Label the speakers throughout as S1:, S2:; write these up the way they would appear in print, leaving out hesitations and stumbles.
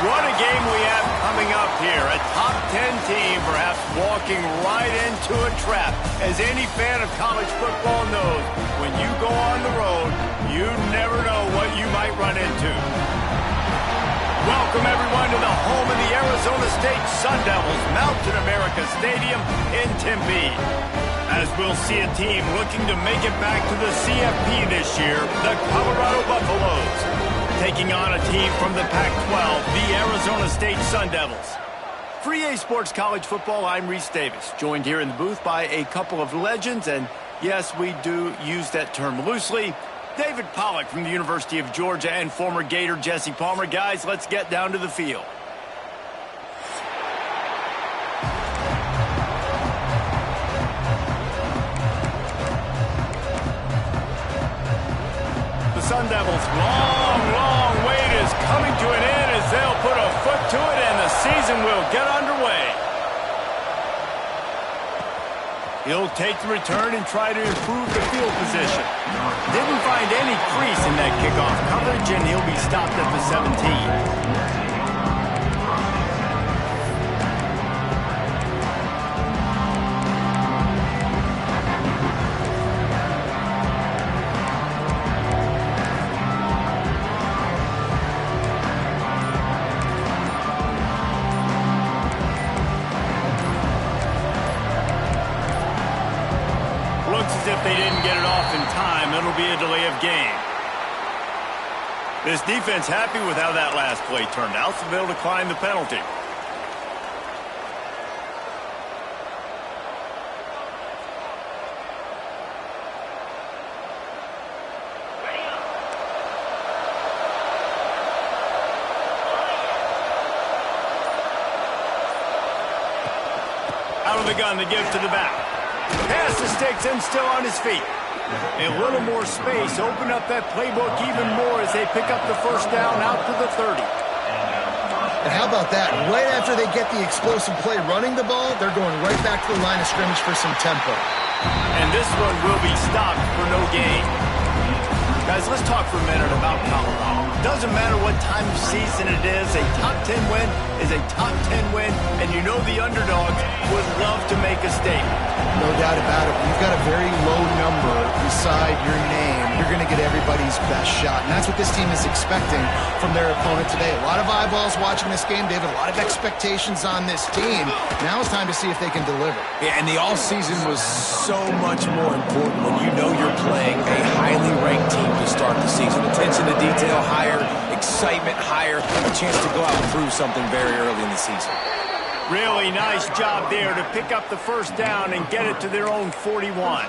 S1: What a game we have coming up here. A top 10 team perhaps walking right into a trap. As any fan of college football knows, when you go on the road, you never know what you might run into. Welcome everyone to the home of the Arizona State Sun Devils, Mountain America Stadium in Tempe. As we'll see a team looking to make it back to the CFP this year, the Colorado Buffaloes, taking on a team from the Pac-12, the Arizona State Sun Devils. For EA Sports College Football, I'm Reese Davis, joined here in the booth by a couple of legends, and yes, we do use that term loosely. David Pollack from the University of Georgia and former Gator Jesse Palmer. Guys, let's get down to the field. The Sun Devils' long wait is coming to an end as they'll put a foot to it and the season will get underway. He'll take the return and try to improve the field position. Didn't find any crease in that kickoff coverage, and he'll be stopped at the 17. As if they didn't get it off in time, it'll be a delay of game. This defense happy with how that last play turned out, so they'll decline the penalty. Out of the gun to give to the back. Pass the sticks and still on his feet. A little more space. Open up that playbook even more as they pick up the first down out to the 30.
S2: And how about that? Right after they get the explosive play running the ball, they're going right back to the line of scrimmage for some tempo.
S1: And this one will be stopped for no gain. Guys, let's talk for a minute about Colorado. Doesn't matter what time of season it is, a top 10 win is a top 10 win, and you know the underdogs would love to make a statement.
S2: No doubt about it. When you've got a very low number beside your name, you're going to get everybody's best shot. And that's what this team is expecting from their opponent today. A lot of eyeballs watching this game, David. A lot of expectations on this team. Now it's time to see if they can deliver.
S3: Yeah, and the all-season was so much more important when you know you're playing a highly ranked team to start the season. Attention to detail higher, excitement higher, a chance to go out and prove something very early in the season.
S1: Really nice job there to pick up the first down and get it to their own 41.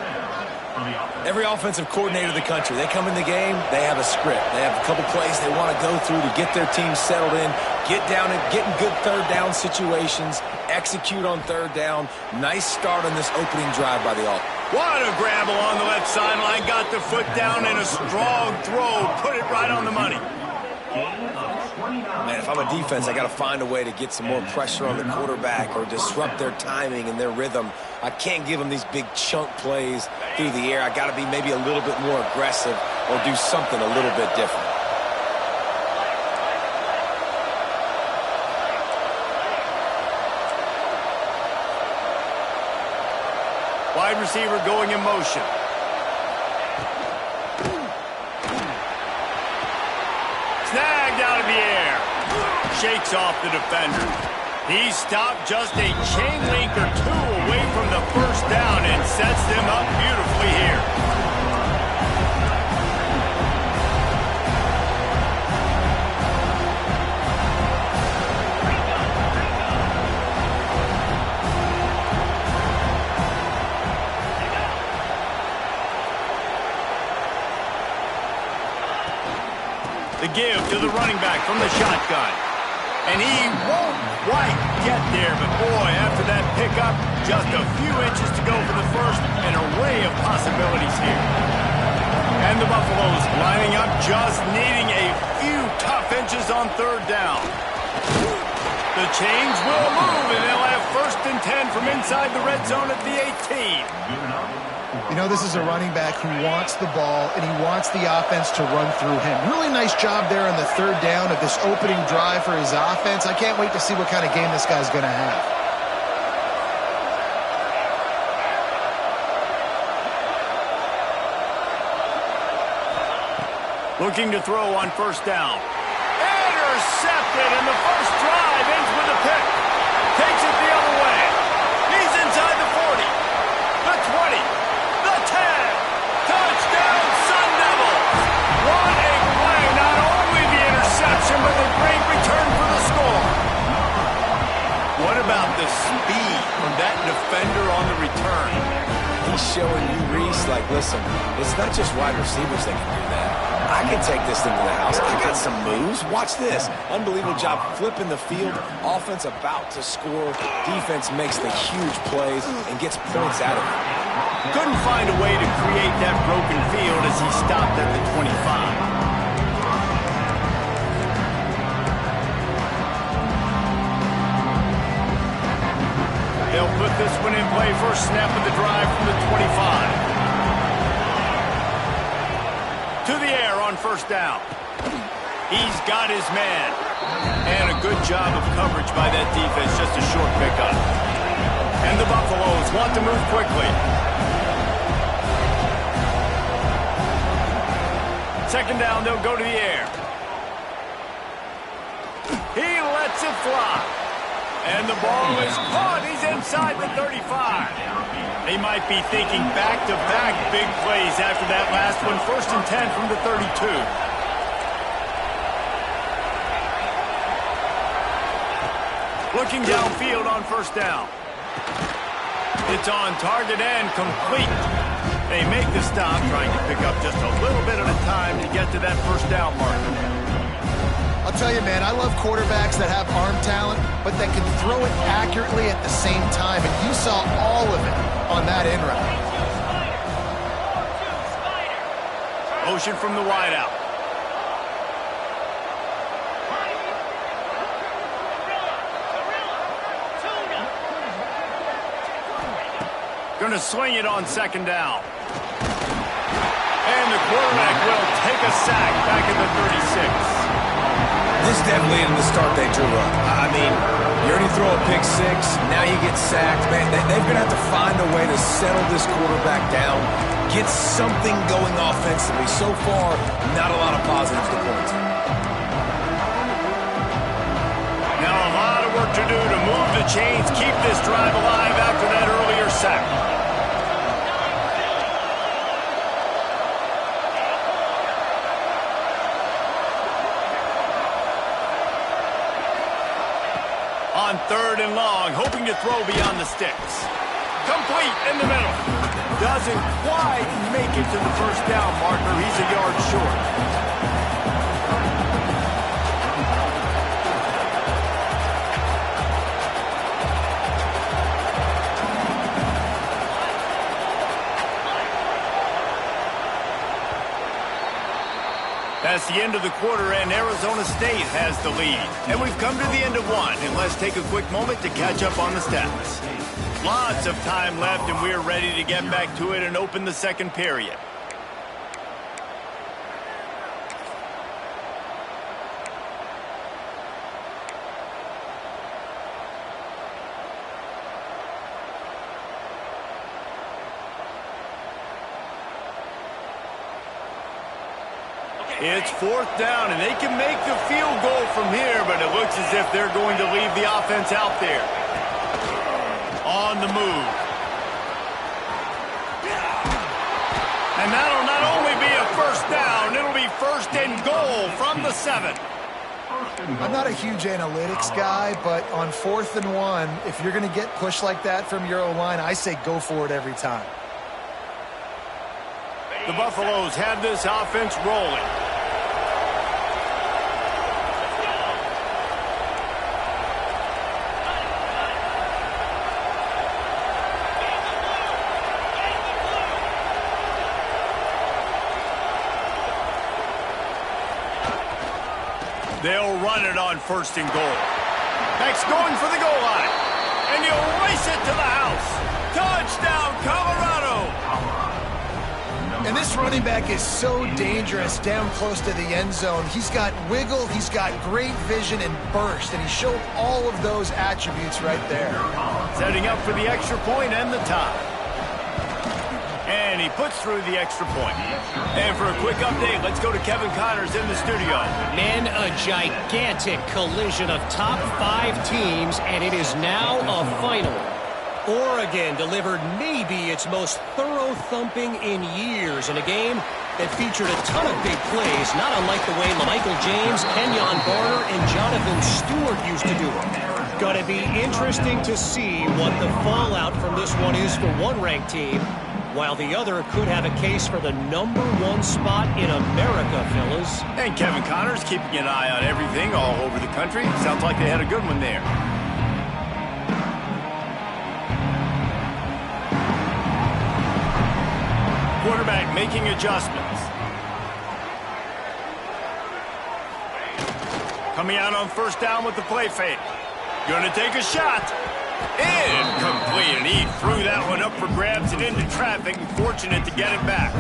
S3: Every offensive coordinator in the country, they come in the game, they have a script. They have a couple plays they want to go through to get their team settled in, get down and get in good third down situations, execute on third down. Nice start on this opening drive by the offense.
S1: What a grab along the left sideline, got the foot down and a strong throw, put it right on the money.
S3: Man, if I'm a defense, I got to find a way to get some more pressure on the quarterback or disrupt their timing and their rhythm. I can't give them these big chunk plays through the air. I got to be maybe a little bit more aggressive or do something a little bit different.
S1: Wide receiver going in motion. Snagged out of the air. Shakes off the defender. He stopped just a chain link or two away from the first down and sets them up beautifully be here. The give to the running back from the shotgun. And he won't quite get there, but boy, after that pickup, just a few inches to go for the first, an array of possibilities here. And the Buffaloes lining up, just needing a few tough inches on third down. The chains will move, and they'll have 1st and 10 from inside the red zone at the 18.
S2: You know, this is a running back who wants the ball, and he wants the offense to run through him. Really nice job there on the third down of this opening drive for his offense. I can't wait to see what kind of game this guy's going to have.
S1: Looking to throw on 1st down. Intercepted, and the first drive ends with a pick. Takes it the other way. He's inside the 40, the 20, the 10. Touchdown, Sun Devils. What a play. Not only the interception, but the great return for the score. What about the speed from that defender on the return?
S3: He's showing you, Reese, like, listen, it's not just wide receivers that can do that. I can take this thing to the house. I got some moves. Watch this. Unbelievable job flipping the field. Offense about to score. Defense makes the huge plays and gets points out of it.
S1: Couldn't find a way to create that broken field as he stopped at the 25. They'll put this one in play. First snap of the drive from the 25. To the air on 1st down. He's got his man. And a good job of coverage by that defense. Just a short pickup. And the Buffaloes want to move quickly. 2nd down, they'll go to the air. He lets it fly. And the ball is caught. He's inside the 35. They might be thinking back-to-back big plays after that last one. 1st and 10 from the 32. Looking downfield on 1st down. It's on target and complete. They make the stop, trying to pick up just a little bit at a time to get to that 1st down marker.
S2: I'll tell you, man, I love quarterbacks that have arm talent, but that can throw it accurately at the same time, and you saw all of it on that in route.
S1: Motion from the wideout. Gonna swing it on 2nd down. And the quarterback will take a sack back at the 36.
S3: This definitely isn't the start they drew up. I mean, you already throw a pick 6, now you get sacked. Man, they're going to have to find a way to settle this quarterback down, get something going offensively. So far, not a lot of positives to point to.
S1: Now a lot of work to do to move the chains, keep this drive alive after that earlier sack. On 3rd and long, hoping to throw beyond the sticks. Complete in the middle. Doesn't quite make it to the 1st down marker. He's a yard short. That's the end of the quarter, and Arizona State has the lead. And we've come to the end of one, and let's take a quick moment to catch up on the stats. Lots of time left, and we're ready to get back to it and open the 2nd period. It's 4th down, and they can make the field goal from here, but it looks as if they're going to leave the offense out there. On the move. And that'll not only be a first down, it'll be first and goal from the 7.
S2: I'm not a huge analytics guy, but on 4th and 1, if you're going to get pushed like that from your O-line, I say go for it every time.
S1: The Buffaloes have this offense rolling. They'll run it on 1st and goal. Next, going for the goal line. And you'll race it to the house. Touchdown, Colorado!
S2: And this running back is so dangerous down close to the end zone. He's got wiggle, he's got great vision and burst, and he showed all of those attributes right there.
S1: Setting up for the extra point and the tie. And he puts through the extra point. And for a quick update, let's go to Kevin Connors in the studio.
S4: Men, a gigantic collision of top 5 teams, and it is now a final. Oregon delivered maybe its most thorough thumping in years in a game that featured a ton of big plays, not unlike the way Michael James, Kenyon Barner, and Jonathan Stewart used to do it. Going to be interesting to see what the fallout from this one is for one ranked team, while the other could have a case for the #1 spot in America, fellas.
S1: And Kevin Connors keeping an eye on everything all over the country. Sounds like they had a good one there. Quarterback making adjustments. Coming out on 1st down with the play fake. Gonna take a shot. Incomplete, and he threw that one up for grabs and into traffic, and fortunate to get it back.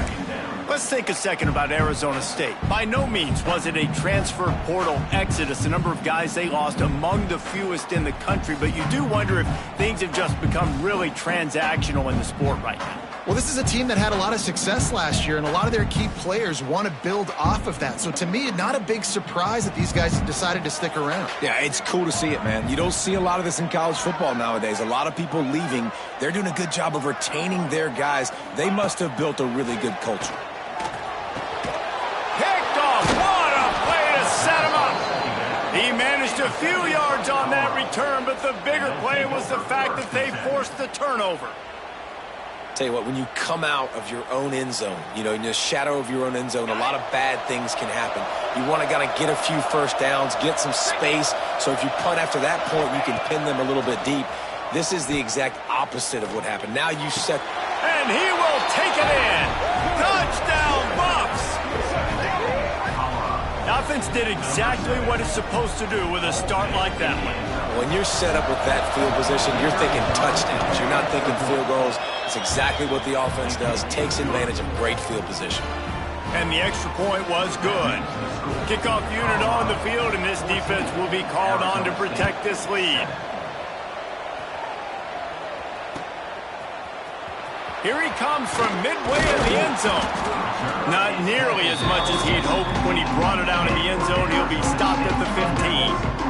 S1: Let's think a second about Arizona State. By no means was it a transfer portal exodus. The number of guys they lost among the fewest in the country, but you do wonder if things have just become really transactional in the sport right now.
S2: Well, this is a team that had a lot of success last year, and a lot of their key players want to build off of that. So to me, not a big surprise that these guys decided to stick around.
S3: Yeah, it's cool to see it, man. You don't see a lot of this in college football nowadays. A lot of people leaving. They're doing a good job of retaining their guys. They must have built a really good culture.
S1: Picked off. What a play to set him up. He managed a few yards on that return, but the bigger play was the fact that they forced the turnover.
S3: Tell you what, when you come out of your own end zone, in the shadow of your own end zone, a lot of bad things can happen. You want to kind of get a few first downs, get some space, so if you punt after that point, you can pin them a little bit deep. This is the exact opposite of what happened. Now you set...
S1: And he will take it in. Touchdown, Buffs! The offense did exactly what it's supposed to do with a start like that one.
S3: When you're set up with that field position, you're thinking touchdowns. You're not thinking field goals. It's exactly what the offense does. Takes advantage of great field position.
S1: And the extra point was good. Kickoff unit on the field, and this defense will be called on to protect this lead. Here he comes from midway in the end zone. Not nearly as much as he'd hoped when he brought it out in the end zone. He'll be stopped at the 15.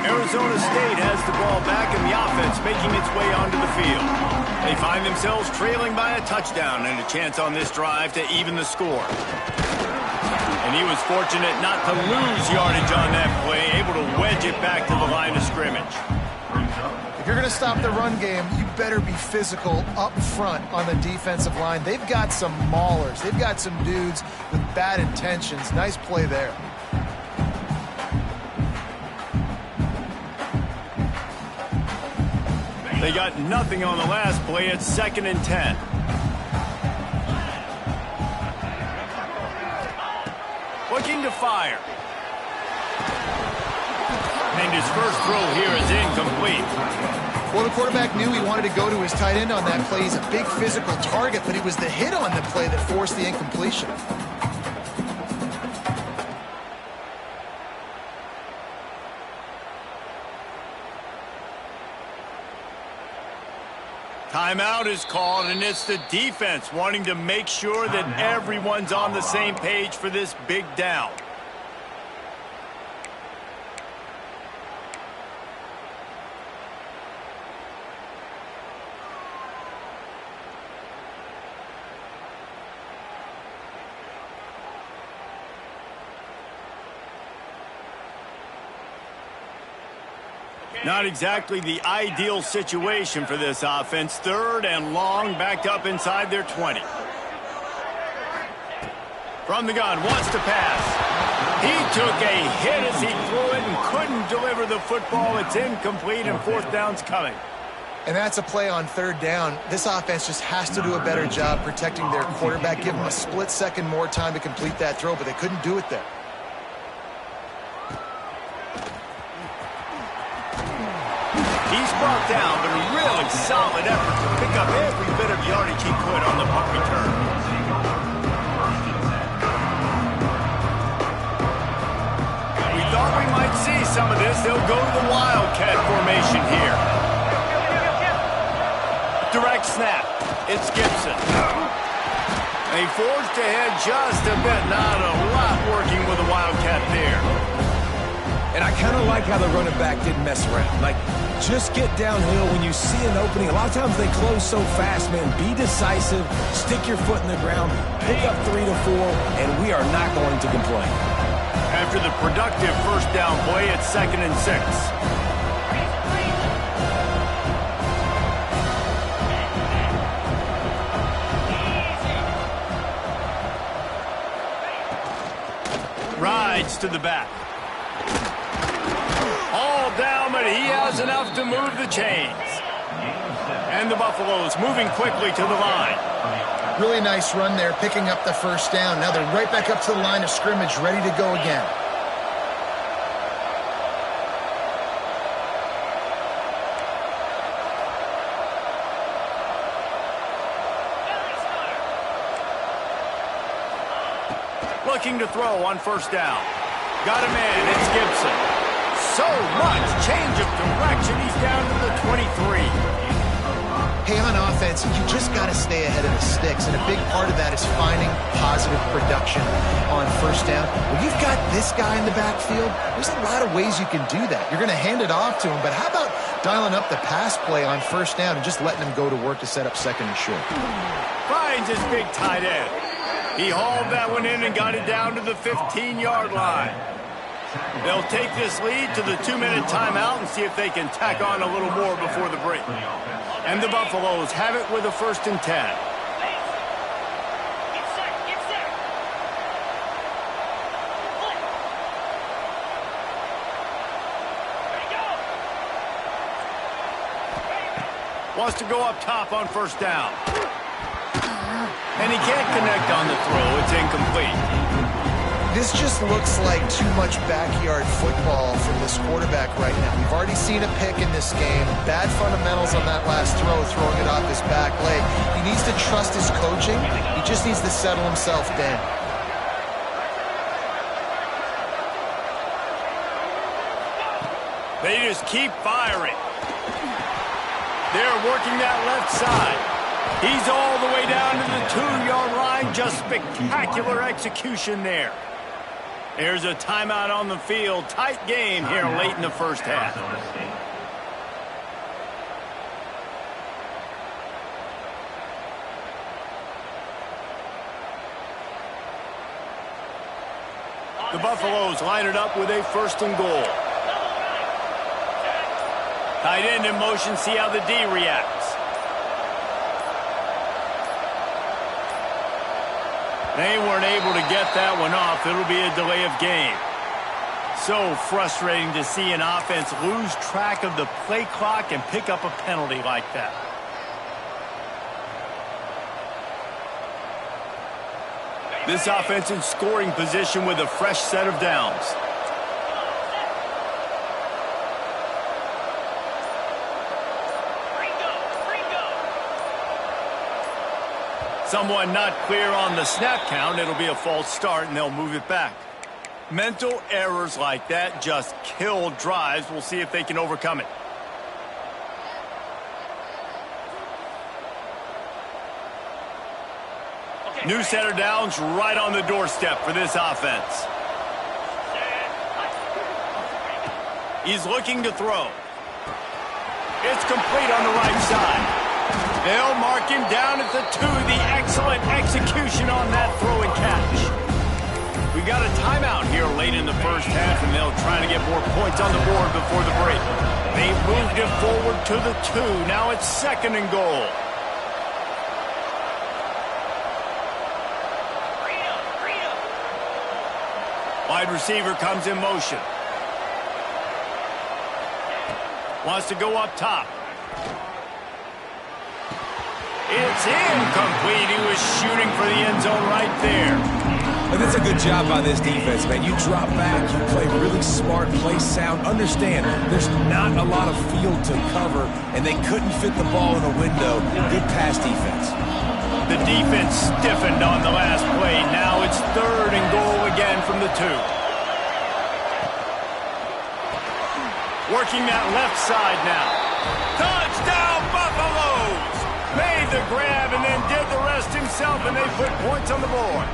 S1: Arizona State has the ball back, and the offense making its way onto the field. They find themselves trailing by a touchdown and a chance on this drive to even the score. And he was fortunate not to lose yardage on that play, able to wedge it back to the line of scrimmage.
S2: If you're going to stop the run game, you better be physical up front on the defensive line. They've got some maulers. They've got some dudes with bad intentions. Nice play there.
S1: They got nothing on the last play. It's 2nd and 10. Looking to fire. And his first throw here is incomplete.
S2: Well, the quarterback knew he wanted to go to his tight end on that play. He's a big physical target, but it was the hit on the play that forced the incompletion.
S1: Timeout is called, and it's the defense wanting to make sure that everyone's on the same page for this big down. Not exactly the ideal situation for this offense. 3rd and long, backed up inside their 20. From the gun, wants to pass. He took a hit as he threw it and couldn't deliver the football. It's incomplete, and 4th down's coming.
S2: And that's a play on 3rd down. This offense just has to do a better job protecting their quarterback. Give them a split second more time to complete that throw, but they couldn't do it there.
S1: He's brought down, but a really solid effort to pick up every bit of yardage he could on the punt return. We thought we might see some of this. They'll go to the Wildcat formation here. Direct snap. It's Gibson. They forced ahead just a bit. Not a lot working with the Wildcat there.
S3: And I kind of like how the running back didn't mess around. Like, just get downhill when you see an opening. A lot of times they close so fast, man. Be decisive, stick your foot in the ground, pick up 3 to 4, and we are not going to complain.
S1: After the productive 1st down play, it's 2nd and 6. Rides to the back. All down, but he has enough to move the chains. And the Buffaloes moving quickly to the line.
S2: Really nice run there, picking up the 1st down. Now they're right back up to the line of scrimmage, ready to go again.
S1: Looking to throw on 1st down. Got a man, it's Gibson. So much change of direction. He's down to the 23.
S2: Hey, on offense, you just got to stay ahead of the sticks, and a big part of that is finding positive production on 1st down. When you've got this guy in the backfield, there's a lot of ways you can do that. You're going to hand it off to him, but how about dialing up the pass play on 1st down and just letting him go to work to set up 2nd and short?
S1: Finds his big tight end. He hauled that one in and got it down to the 15-yard line. They'll take this lead to the 2-minute timeout and see if they can tack on a little more before the break. And the Buffaloes have it with a 1st and 10. Wants to go up top on 1st down. And he can't connect on the throw. It's incomplete.
S2: This just looks like too much backyard football from this quarterback right now. We've already seen a pick in this game. Bad fundamentals on that last throw, throwing it off his back leg. He needs to trust his coaching. He just needs to settle himself down.
S1: They just keep firing. They're working that left side. He's all the way down to the 2-yard line. Just spectacular execution there. There's a timeout on the field. Tight game here late in the 1st half. The Buffaloes line it up with a 1st and goal. Tight end in motion. See how the D reacts. They weren't able to get that one off. It'll be a delay of game. So frustrating to see an offense lose track of the play clock and pick up a penalty like that. This offense in scoring position with a fresh set of downs. Someone not clear on the snap count. It'll be a false start, and they'll move it back. Mental errors like that just kill drives. We'll see if they can overcome it. New set of downs right on the doorstep for this offense. He's looking to throw. It's complete on the right side. They'll mark him down at the 2. The excellent execution on that throw and catch. We got a timeout here late in the first half, and they'll try to get more points on the board before the break. They moved it forward to the 2. Now it's 2nd and goal. Wide receiver comes in motion. Wants to go up top. It's incomplete. He was shooting for the end zone right there.
S3: But that's a good job by this defense, man. You drop back, you play really smart, play sound. Understand, there's not a lot of field to cover, and they couldn't fit the ball in a window. Good pass defense.
S1: The defense stiffened on the last play. Now it's 3rd and goal again from the 2. Working that left side now. Touchdown, Buffaloes! Made the grab and then did the rest himself, and they put points on the board.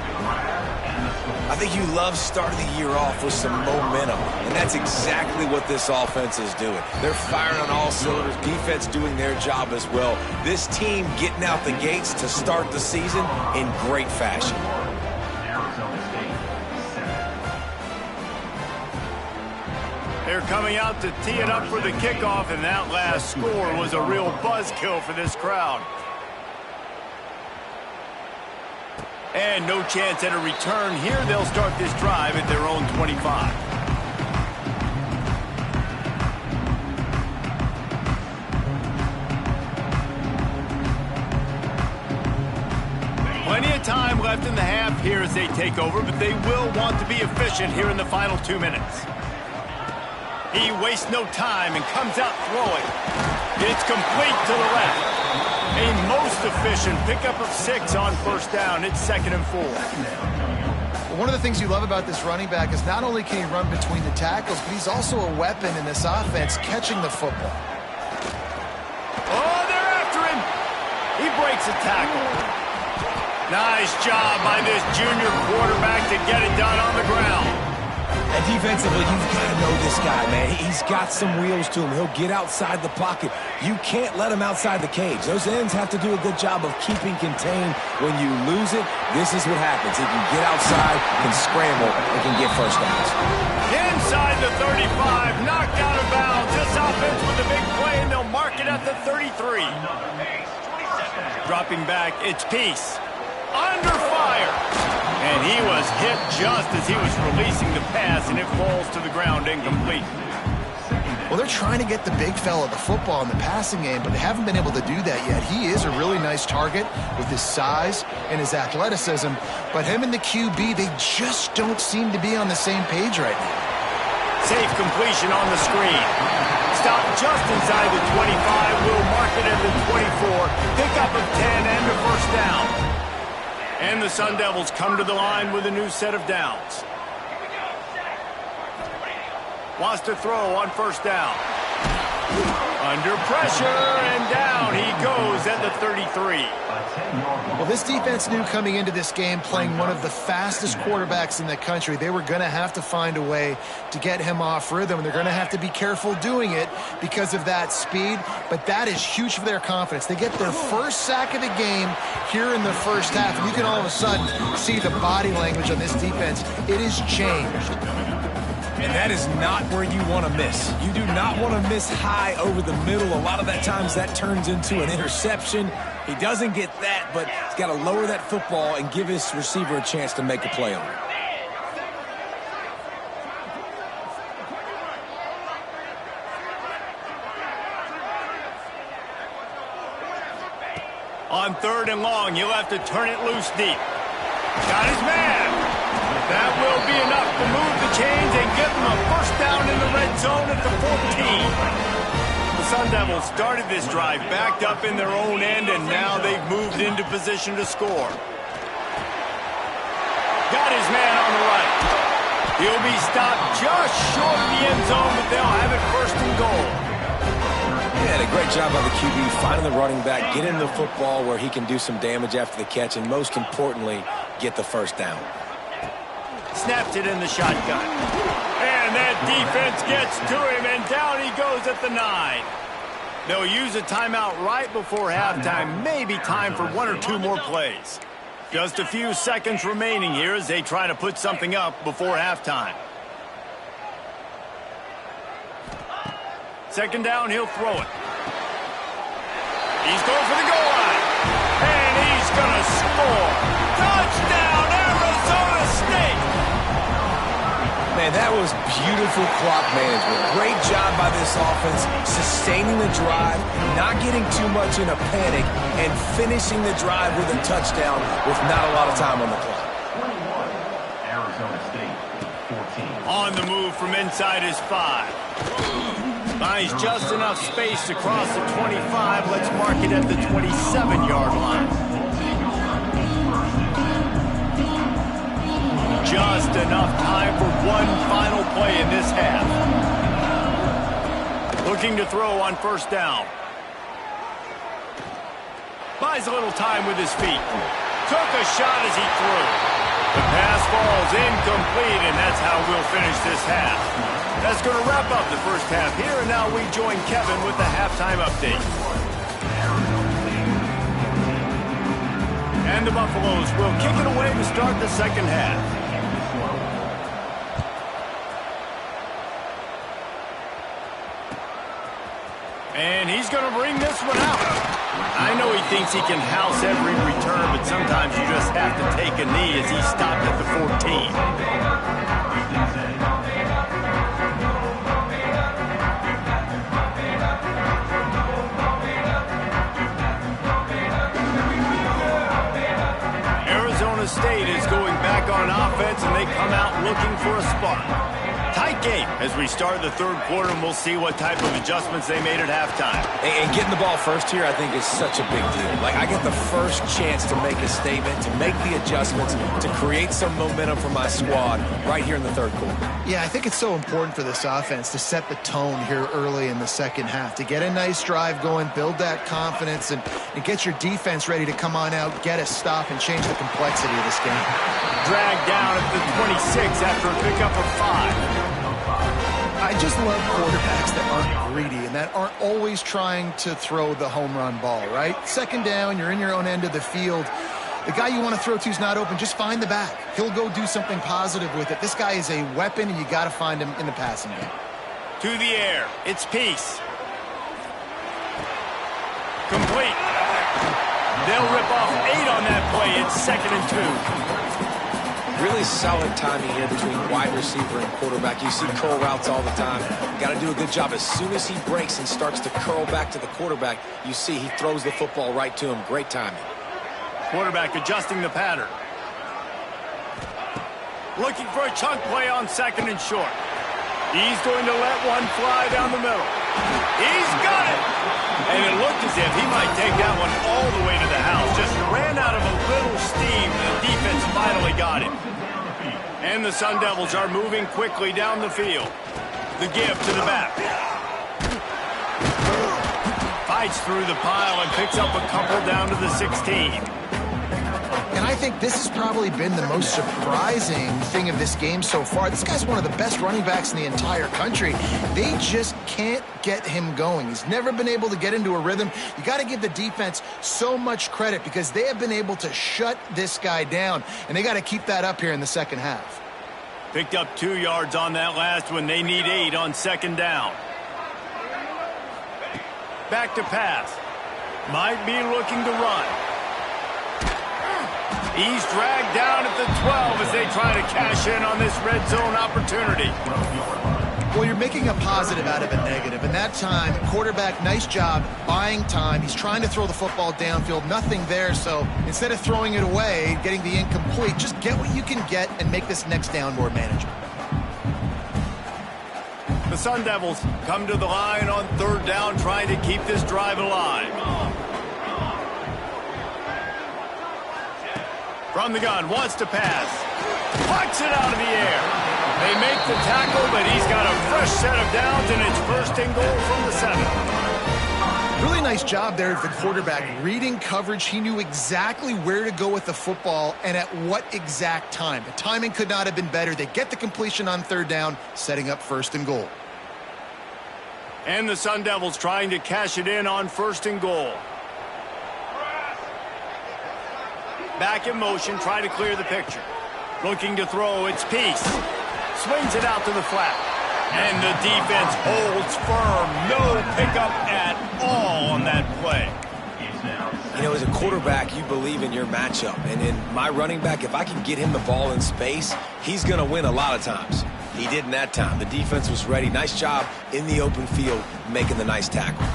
S3: I think you love starting the year off with some momentum, and that's exactly what this offense is doing. They're firing on all cylinders, defense doing their job as well. This team getting out the gates to start the season in great fashion.
S1: They're coming out to tee it up for the kickoff, and that last score was a real buzzkill for this crowd. And no chance at a return here. They'll start this drive at their own 25. Plenty of time left in the half here as they take over, but they will want to be efficient here in the final 2 minutes. He wastes no time and comes out throwing. It's complete to the left. A most efficient pickup of 6 on first down. It's 2nd and 4.
S2: One of the things you love about this running back is not only can he run between the tackles, but he's also a weapon in this offense catching the football.
S1: Oh, they're after him. He breaks a tackle. Nice job by this junior quarterback to get it done on the ground.
S3: And defensively, you've got to know this guy, man. He's got some wheels to him. He'll get outside the pocket. You can't let him outside the cage. Those ends have to do a good job of keeping contained. When you lose it, this is what happens. He can get outside, can scramble, and can get first downs.
S1: Inside the 35, knocked out of bounds. This offense with a big play, and they'll mark it at the 33. Dropping back, it's Peace. Under fire. And he was hit just as he was releasing the pass, and it falls to the ground incomplete.
S2: Well, they're trying to get the big fella the football in the passing game, but they haven't been able to do that yet. He is a really nice target with his size and his athleticism, but him and the QB, they just don't seem to be on the same page right now.
S1: Safe completion on the screen. Stop just inside the 25. We'll mark it at the 24. Pickup of 10 and the first down. And the Sun Devils come to the line with a new set of downs. Wants to throw on first down. Under pressure, and down he goes at the 33.
S2: Well, this defense knew coming into this game, playing one of the fastest quarterbacks in the country, they were going to have to find a way to get him off rhythm. They're going to have to be careful doing it because of that speed, but that is huge for their confidence. They get their first sack of the game here in the first half, and you can all of a sudden see the body language on this defense. It has changed.
S3: And that is not where you want to miss. You do not want to miss high over the middle. A lot of that times that turns into an interception. He doesn't get that, but he's got to lower that football and give his receiver a chance to make a play on it.
S1: On 3rd and long, you'll have to turn it loose deep. Got his man. That will be enough to move the chains and give them a first down in the red zone at the 14. The Sun Devils started this drive backed up in their own end, and now they've moved into position to score. Got his man on the right. He'll be stopped just short of the end zone, but they'll have it 1st and goal.
S3: Yeah, and a great job by the QB finding the running back, getting the football where he can do some damage after the catch, and most importantly, get the first down.
S1: Snapped it in the shotgun. And that defense gets to him, and down he goes at the 9. They'll use a timeout right before halftime. Maybe time for 1 or 2 more plays. Just a few seconds remaining here as they try to put something up before halftime. Second down, he'll throw it. He's going for the goal line. And he's going to score. Touchdown, Arizona State!
S3: Man, that was beautiful clock management. Great job by this offense, sustaining the drive, not getting too much in a panic, and finishing the drive with a touchdown with not a lot of time on the clock.
S5: 21, Arizona State, 14.
S1: On the move from inside his 5. Finds just enough space to cross the 25. Let's mark it at the 27-yard line. Just enough time for one final play in this half. Looking to throw on first down. Buys a little time with his feet. Took a shot as he threw. The pass falls incomplete, and that's how we'll finish this half. That's going to wrap up the first half here, and now we join Kevin with the halftime update. And the Buffaloes will kick it away to start the second half. And he's going to bring this one out. I know he thinks he can house every return, but sometimes you just have to take a knee as he stopped at the 14. State is going back on offense, and they come out looking for a spark. Tight game as we start the third quarter, and we'll see what type of adjustments they made at halftime.
S3: And getting the ball first here, I think, is such a big deal. Like, I get the first chance to make a statement, to make the adjustments, to create some momentum for my squad right here in the third quarter.
S2: Yeah, I think it's so important for this offense to set the tone here early in the second half, to get a nice drive going, build that confidence, and get your defense ready to come on out, get a stop, and change the complexity of this game.
S1: Dragged down at the 26 after a pickup of 5.
S2: I just love quarterbacks that aren't greedy and that aren't always trying to throw the home run ball, right? Second down, you're in your own end of the field. The guy you want to throw to is not open. Just find the back. He'll go do something positive with it. This guy is a weapon, and you got to find him in the passing game.
S1: To the air. It's Peace. Complete. They'll rip off 8 on that play. It's 2nd and 2.
S3: Really solid timing here between wide receiver and quarterback. You see curl routes all the time. Got to do a good job. As soon as he breaks and starts to curl back to the quarterback, you see he throws the football right to him. Great timing.
S1: Quarterback adjusting the pattern. Looking for a chunk play on 2nd and short. He's going to let one fly down the middle. He's got it! And it looked as if he might take that one all the way to the house. Just ran out of a little steam. The defense finally got him. And the Sun Devils are moving quickly down the field. The give to the back. Fights through the pile and picks up a couple down to the 16.
S2: And I think this has probably been the most surprising thing of this game so far. This guy's one of the best running backs in the entire country. They just can't get him going. He's never been able to get into a rhythm. You got to give the defense so much credit because they have been able to shut this guy down, and they got to keep that up here in the second half.
S1: Picked up 2 yards on that last one. They need 8 on 2nd down. Back to pass. Might be looking to run. He's dragged down at the 12 as they try to cash in on this red zone opportunity.
S2: Well, you're making a positive out of a negative. And that time, quarterback, nice job buying time. He's trying to throw the football downfield. Nothing there. So instead of throwing it away, getting the incomplete, just get what you can get and make this next down more manageable.
S1: The Sun Devils come to the line on 3rd down, trying to keep this drive alive. From the gun, wants to pass. Pucks it out of the air. They make the tackle, but he's got a fresh set of downs, and it's 1st and goal from the 7.
S2: Really nice job there of the quarterback. Reading coverage, he knew exactly where to go with the football and at what exact time. The timing could not have been better. They get the completion on third down, setting up 1st and goal.
S1: And the Sun Devils trying to cash it in on 1st and goal. Back in motion, try to clear the picture. Looking to throw, it's Peace. Swings it out to the flat. And the defense holds firm. No pickup at all on that play.
S3: You know, as a quarterback, you believe in your matchup. And in my running back, if I can get him the ball in space, he's going to win a lot of times. He didn't that time. The defense was ready. Nice job in the open field making the nice tackle.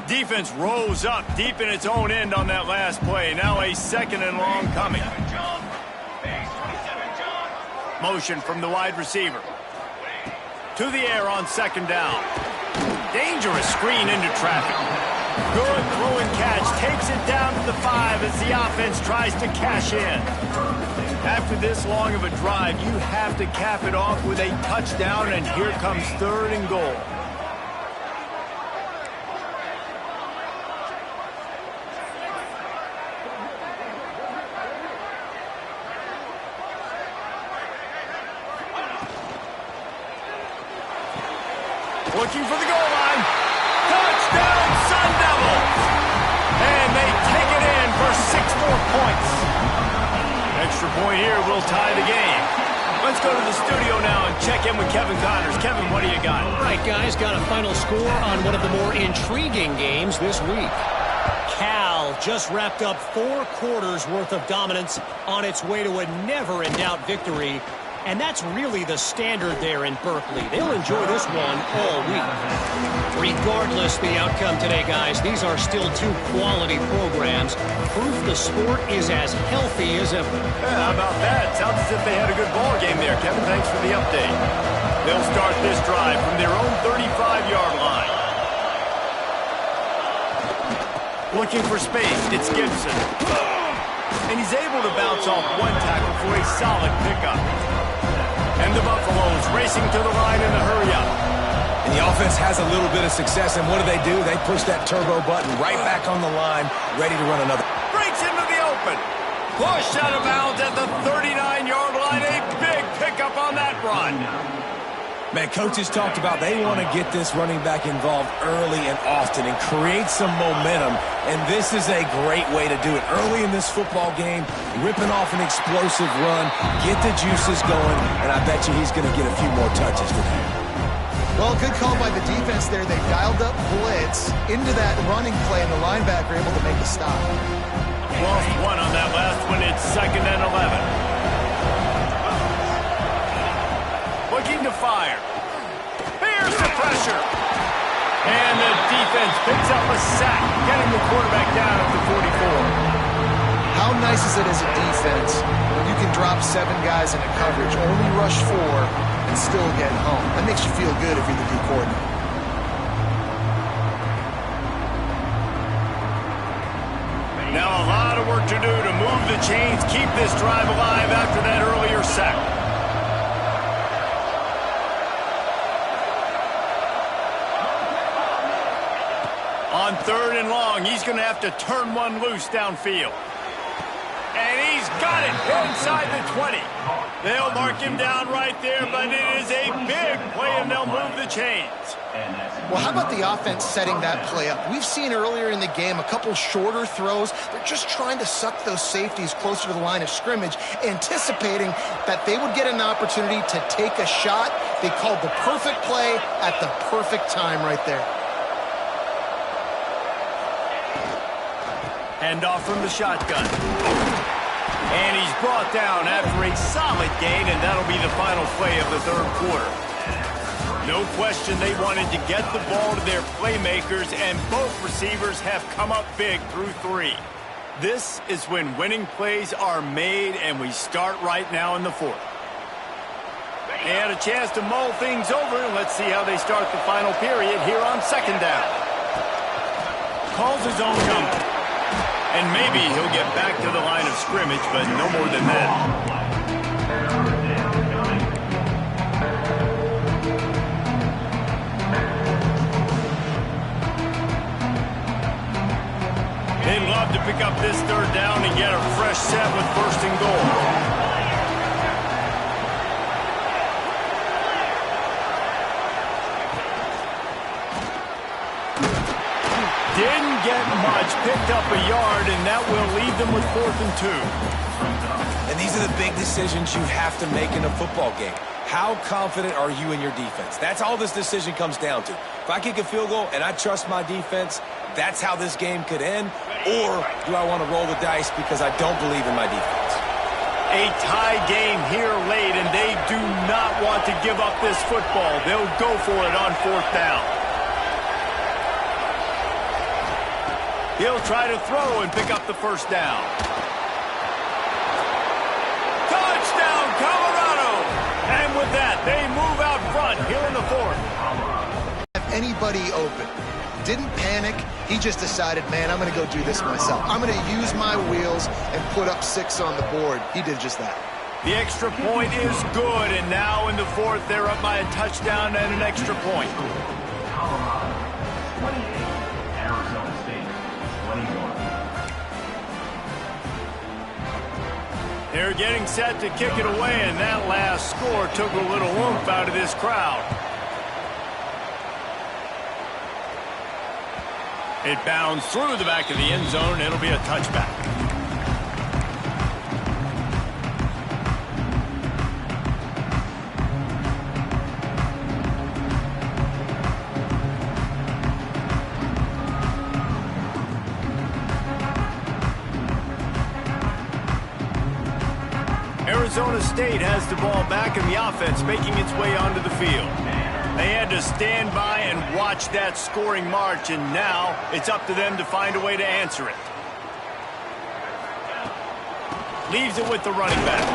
S1: Defense rose up deep in its own end on that last play. Now a 2nd and long coming. Motion from the wide receiver. To the air on 2nd down. Dangerous screen into traffic. Good throw and catch. Takes it down to the 5 as the offense tries to cash in. After this long of a drive, you have to cap it off with a touchdown, and here comes 3rd and goal. Looking for the goal line. Touchdown, Sun Devils! And they take it in for 6 more points. Extra point here will tie the game. Let's go to the studio now and check in with Kevin Connors. Kevin, what do you got?
S4: All right, guys, got a final score on one of the more intriguing games this week. Cal just wrapped up 4 quarters worth of dominance on its way to a never-in-doubt victory. And that's really the standard there in Berkeley. They'll enjoy this one all week. Regardless the outcome today, guys, these are still 2 quality programs. Proof the sport is as healthy as ever.
S1: Yeah, how about that? Sounds as if they had a good ball game there, Kevin. Thanks for the update. They'll start this drive from their own 35-yard line. Looking for space, it's Gibson. And he's able to bounce off 1 tackle for a solid pickup. And the Buffaloes racing to the line in a hurry-up.
S3: And the offense has a little bit of success, and what do? They push that turbo button right back on the line, ready to run another.
S1: Breaks into the open. Pushed out of bounds at the 39-yard line. A big pickup on that run.
S3: Man, coaches talked about they want to get this running back involved early and often and create some momentum, and this is a great way to do it. Early in this football game, ripping off an explosive run, get the juices going, and I bet you he's going to get a few more touches today.
S2: Well, good call by the defense there. They dialed up blitz into that running play, and the linebacker able to make a stop.
S1: Lost 1 on that last one. It's 2nd and 11. Looking to fire. Bears the pressure. And the defense picks up a sack, getting the quarterback down at the 44.
S2: How nice is it as a defense when you can drop 7 guys into coverage, only rush 4, and still get home? That makes you feel good if you're the D coordinator.
S1: Now a lot of work to do to move the chains, keep this drive alive after that earlier sack. On 3rd and long, he's going to have to turn one loose downfield. And he's got it inside the 20. They'll mark him down right there, but it is a big play, and they'll move the chains.
S2: Well, how about the offense setting that play up? We've seen earlier in the game a couple shorter throws. They're just trying to suck those safeties closer to the line of scrimmage, anticipating that they would get an opportunity to take a shot. They called the perfect play at the perfect time right there.
S1: Hand off from the shotgun. And he's brought down after a solid gain, and that'll be the final play of the 3rd quarter. No question they wanted to get the ball to their playmakers, and both receivers have come up big through 3. This is when winning plays are made, and we start right now in the 4th. And a chance to mull things over. Let's see how they start the final period here on 2nd down. Calls his own number. And maybe he'll get back to the line of scrimmage, but no more than that. job to pick up this third down and get a fresh set with first and goal. Didn't get much, picked up a yard, and that will leave them with 4th and 2.
S3: And these are the big decisions you have to make in a football game. How confident are you in your defense? That's all this decision comes down to. If I kick a field goal and I trust my defense, that's how this game could end. Or do I want to roll the dice because I don't believe in my defense?
S1: A tie game here late, and they do not want to give up this football. They'll go for it on 4th down. He'll try to throw and pick up the first down. Touchdown, Colorado! And with that, they move out front here in the 4th.
S2: Have anybody open. Didn't panic. He just decided, man, I'm going to go do this myself. I'm going to use my wheels and put up 6 on the board. He did just that.
S1: The extra point is good, and now in the 4th, they're up by a touchdown and an extra point.
S5: Colorado 28, Arizona State 21.
S1: They're getting set to kick it away, and that last score took a little oomph out of this crowd. It bounds through the back of the end zone. It'll be a touchback. Arizona State has the ball back, and the offense making its way onto the field. They had to stand by and watch that scoring march, and now it's up to them to find a way to answer it. Leaves it with the running back.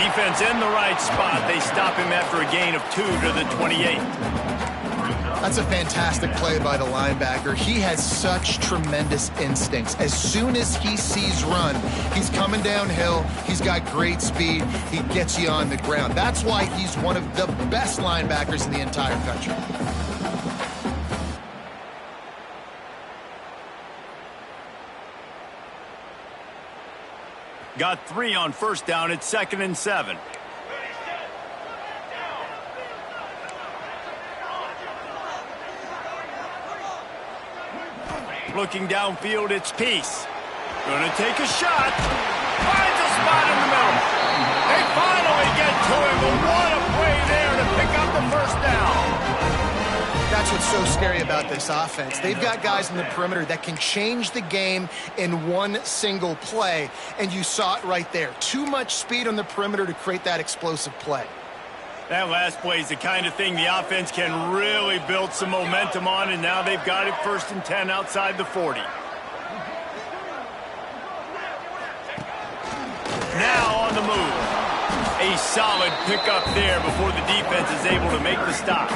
S1: Defense in the right spot. They stop him after a gain of 2 to the 28.
S2: That's a fantastic play by the linebacker. He has such tremendous instincts. As soon as he sees run, he's coming downhill. He's got great speed. He gets you on the ground. That's why he's one of the best linebackers in the entire country.
S1: Got 3 on first down. It's 2nd and 7. Looking downfield, it's Peace. Gonna take a shot. Finds a spot in the middle. They finally get to him, but what a play there to pick up the first down.
S2: That's what's so scary about this offense. They've got guys in the perimeter that can change the game in one single play, and you saw it right there. Too much speed on the perimeter to create that explosive play.
S1: That last play is the kind of thing the offense can really build some momentum on, and now they've got it 1st and 10 outside the 40. Now on the move. A solid pickup there before the defense is able to make the stop.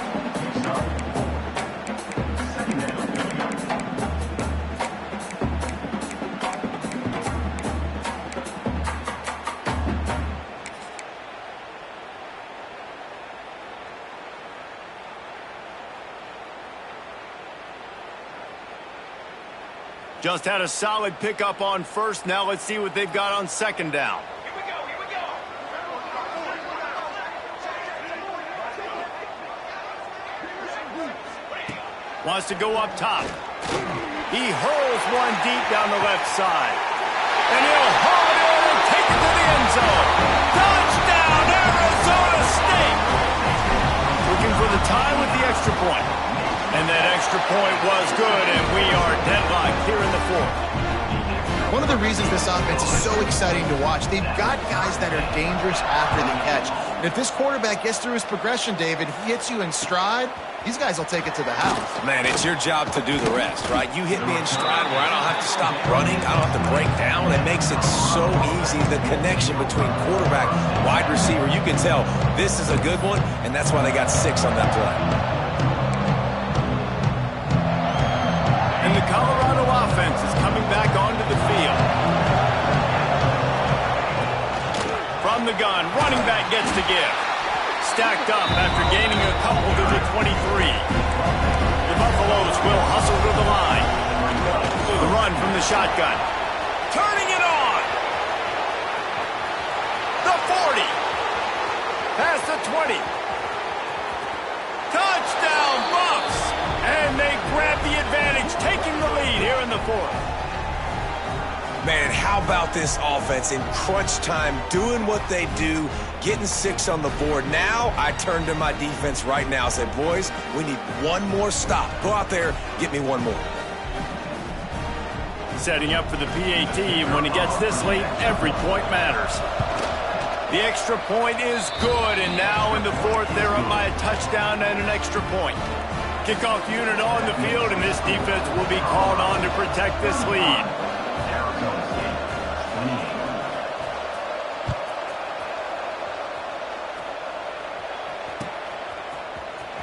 S1: Just had a solid pickup on first. Now let's see what they've got on 2nd down.
S5: Here we go.
S1: Wants to go up top. He hurls one deep down the left side. And he'll haul it in and take it to the end zone. Touchdown, Arizona State! Looking for the tie with the extra point. And that extra point was good, and we are deadlocked here in the 4th.
S2: One of the reasons this offense is so exciting to watch, they've got guys that are dangerous after the catch. And if this quarterback gets through his progression, David, he hits you in stride, these guys will take it to the house.
S3: Man, it's your job to do the rest, right? You hit me in stride where I don't have to stop running. I don't have to break down. It makes it so easy. The connection between quarterback, wide receiver, you can tell this is a good one, and that's why they got 6 on that play.
S1: And the Colorado offense is coming back onto the field. From the gun, running back gets to give. Stacked up after gaining a couple to the 23. The Buffaloes will hustle to the line. The run from the shotgun. turning it on. The 40. Past the 20. Touchdown, Buffs. And they grab the advantage, taking the lead here in the fourth.
S3: Man, how about this offense in crunch time, doing what they do, getting 6 on the board. Now I turn to my defense right now and say, boys, we need one more stop. Go out there, get me one more.
S1: Setting up for the PAT, and when he gets this late, every point matters. The extra point is good, and now in the fourth, they're up by a touchdown and an extra point. Kickoff unit on the field, and this defense will be called on to protect this lead.
S5: Arizona State,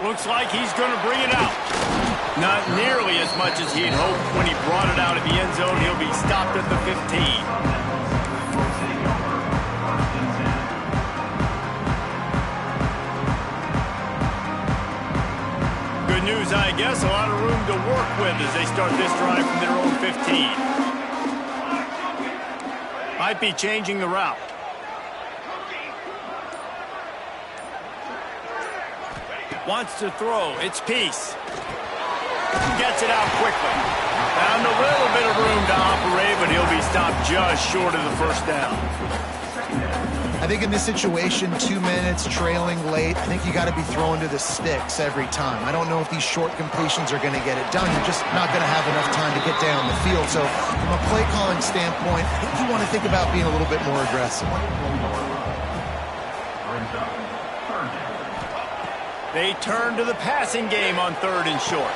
S5: 28.
S1: Looks like he's going to bring it out. Not nearly as much as he'd hoped when he brought it out of the end zone. He'll be stopped at the 15. Good news, I guess. A lot of room to work with as they start this drive from their own 15. Might be changing the route. Wants to throw. It's Peace. Gets it out quickly. Found a little bit of room to operate, but he'll be stopped just short of the first down.
S2: I think in this situation, 2 minutes, trailing late, I think you got to be throwing to the sticks every time. I don't know if these short completions are going to get it done. You're just not going to have enough time to get down the field. So from a play calling standpoint, I think you want to think about being a little bit more aggressive.
S1: They turn to the passing game on 3rd and short.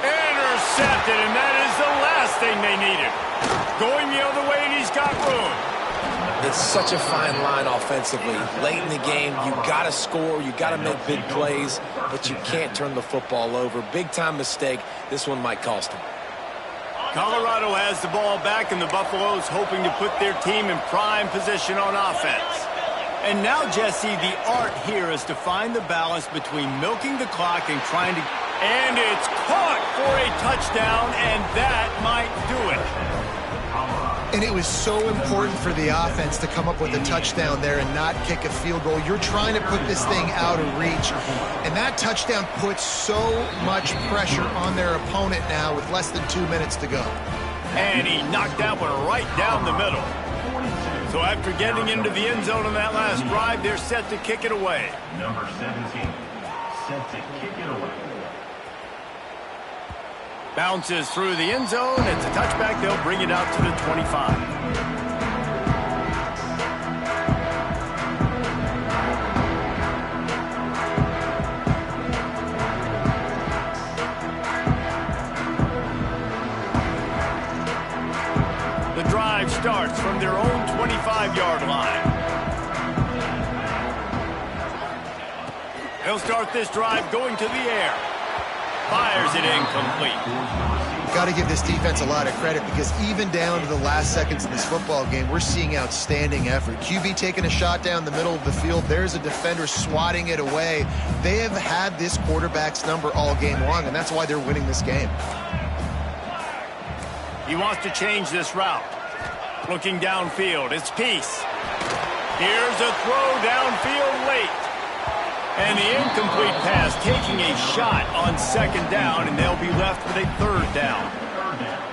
S1: Intercepted, and that is the last thing they needed. Going the other way, and he's got room.
S3: It's such a fine line offensively. Late in the game, you got to score, you got to make big plays, but you can't turn the football over. Big-time mistake. This one might cost them.
S1: Colorado has the ball back, and the Buffaloes hoping to put their team in prime position on offense. And now, Jesse, the art here is to find the balance between milking the clock and trying to... And it's caught for a touchdown, and that might do it.
S2: And it was so important for the offense to come up with a touchdown there and not kick a field goal. You're trying to put this thing out of reach. And that touchdown puts so much pressure on their opponent now with less than 2 minutes to go.
S1: And he knocked that one right down the middle. So after getting into the end zone on that last drive, they're set to kick it away.
S5: Number 17, set to kick it away.
S1: Bounces through the end zone. It's a touchback. They'll bring it out to the 25. The drive starts from their own 25-yard line. They'll start this drive going to the air. Fires it incomplete.
S2: Got to give this defense a lot of credit because even down to the last seconds of this football game, we're seeing outstanding effort. QB taking a shot down the middle of the field. There's a defender swatting it away. They have had this quarterback's number all game long, and that's why they're winning this game.
S1: He wants to change this route. Looking downfield, it's Peace. Here's a throw downfield late. And the incomplete pass taking a shot on 2nd down, and they'll be left with a 3rd down.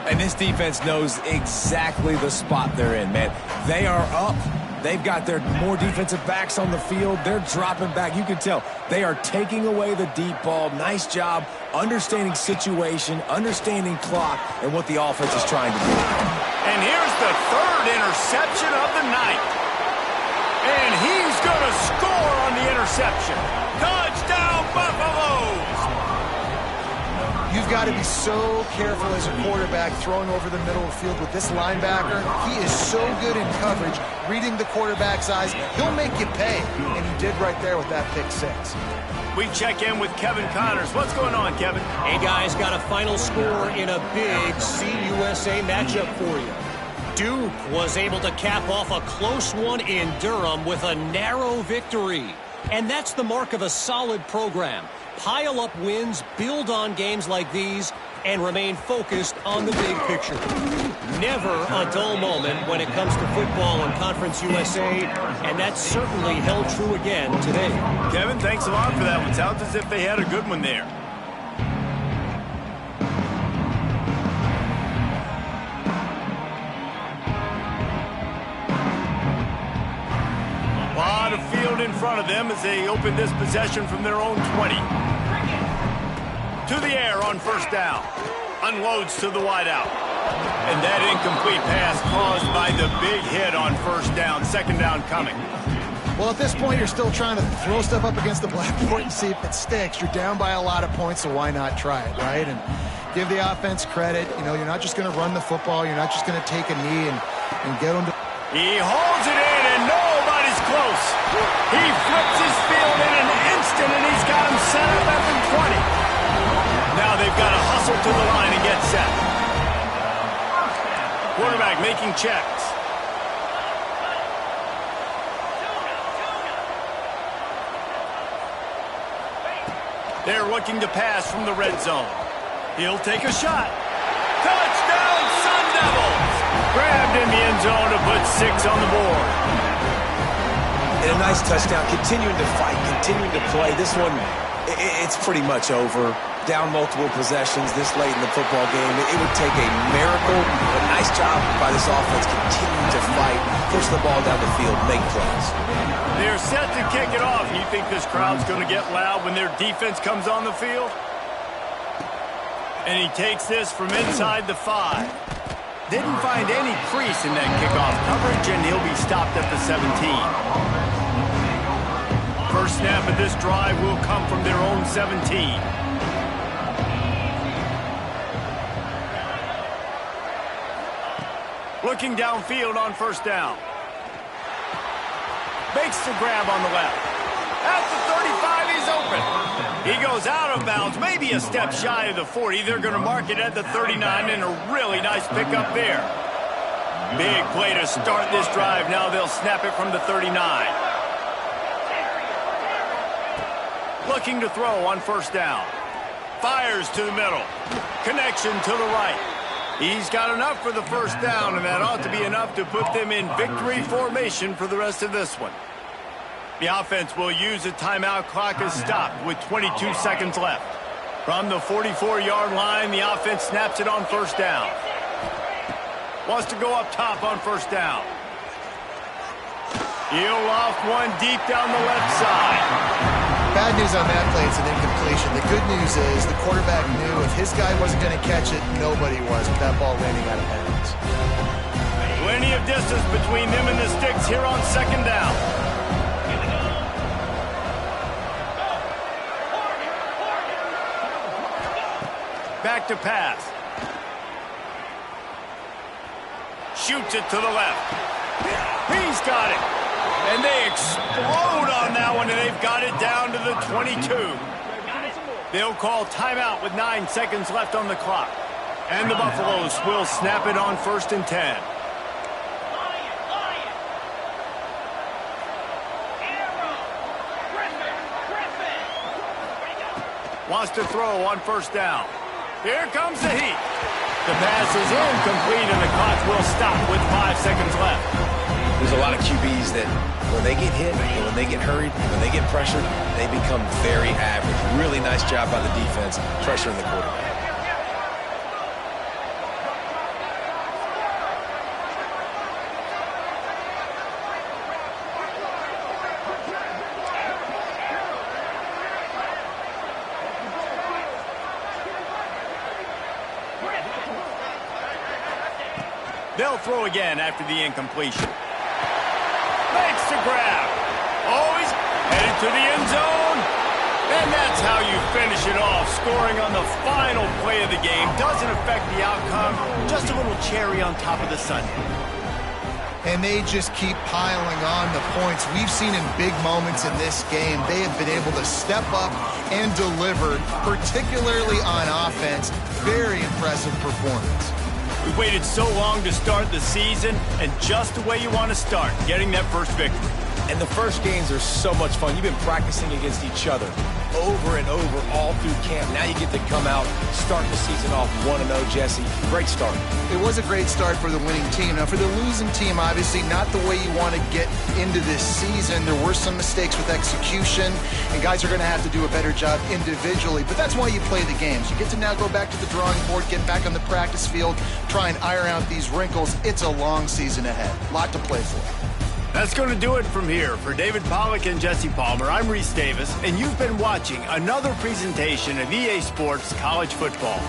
S3: And this defense knows exactly the spot they're in, man. They are up. They've got their more defensive backs on the field. They're dropping back. You can tell they are taking away the deep ball. Nice job understanding situation, understanding clock, and what the offense is trying to do.
S1: And here's the 3rd interception of the night. And he's going to score on the interception. Touchdown, Buffaloes!
S2: You've got to be so careful as a quarterback throwing over the middle of the field with this linebacker. He is so good in coverage, reading the quarterback's eyes. He'll make you pay, and he did right there with that pick 6.
S1: We check in with Kevin Connors. What's going on, Kevin?
S4: Hey, guys, got a final score in a big CUSA matchup for you. Duke was able to cap off a close one in Durham with a narrow victory. And that's the mark of a solid program. Pile up wins, build on games like these, and remain focused on the big picture. Never a dull moment when it comes to football in Conference USA, and that certainly held true again today.
S1: Kevin, thanks a lot for that one. Sounds as if they had a good one there. A lot of field in front of them as they open this possession from their own 20. To the air on first down. Unloads to the wideout. And that incomplete pass caused by the big hit on first down. Second down coming.
S2: Well, at this point, you're still trying to throw stuff up against the blackboard and see if it sticks. You're down by a lot of points, so why not try it, right? And give the offense credit. You know, you're not just going to run the football. You're not just going to take a knee and get them to...
S1: He holds it in, and nobody's close. He flips his field in an instant, and he's got him set up at the 20. Now they've got to hustle to the line and get set. Quarterback making checks. They're looking to pass from the red zone. He'll take a shot. Touchdown, Sun Devils! Grabbed in the end zone to put 6 on the board.
S3: And a nice touchdown, continuing to fight, continuing to play. This one, it's pretty much over. Down multiple possessions this late in the football game. It would take a miracle, but nice job by this offense continuing to fight, push the ball down the field, make plays.
S1: They're set to kick it off. You think this crowd's going to get loud when their defense comes on the field? And he takes this from inside the 5. Didn't find any crease in that kickoff coverage, and he'll be stopped at the 17. First snap of this drive will come from their own 17. Looking downfield on first down. Makes the grab on the left. At the 35, he's open. He goes out of bounds, maybe a step shy of the 40. They're going to mark it at the 39, and a really nice pickup there. Big play to start this drive. Now they'll snap it from the 39. Looking to throw on first down. Fires to the middle. Connection to the right. He's got enough for the first down, and that ought to be enough to put them in victory formation for the rest of this one. The offense will use a timeout. Clock is stopped with 22 seconds left. From the 44-yard line, the offense snaps it on first down. Wants to go up top on first down. He'll loft one deep down the left side.
S2: Bad news on that play, it's an incompletion. The good news is the quarterback knew if his guy wasn't going to catch it, nobody was with that ball landing out of bounds.
S1: Plenty of distance between them and the sticks here on second down. Back to pass. Shoots it to the left. He's got it. And they explode on that one, and they've got it down to the 22. They'll call timeout with 9 seconds left on the clock. And the Buffaloes will snap it on first and 10. Wants to throw on first down. Here comes the heat. The pass is incomplete, and the clock will stop with 5 seconds left.
S3: There's a lot of QBs that when they get hit, and when they get hurried, when they get pressured, they become very average. Really nice job by the defense, pressuring the quarterback.
S1: They'll throw again after the incompletion. Makes the grab. Oh, he's headed to the end zone. And that's how you finish it off. Scoring on the final play of the game doesn't affect the outcome. Just a little cherry on top of the sundae.
S2: And they just keep piling on the points. We've seen in big moments in this game, they have been able to step up and deliver, particularly on offense. Very impressive performance.
S1: We waited so long to start the season, and just the way you want to start, getting that first victory.
S3: And the first games are so much fun. You've been practicing against each other over and over all through camp. Now you get to come out, start the season off 1-0, Jesse. Great start.
S2: It was a great start for the winning team. Now, for the losing team, obviously not the way you want to get into this season. There were some mistakes with execution, and guys are going to have to do a better job individually. But that's why you play the games. You get to now go back to the drawing board, get back on the practice field, try and iron out these wrinkles. It's a long season ahead. A lot to play for.
S1: That's going to do it from here. For David Pollack and Jesse Palmer, I'm Reese Davis, and you've been watching another presentation of EA Sports College Football.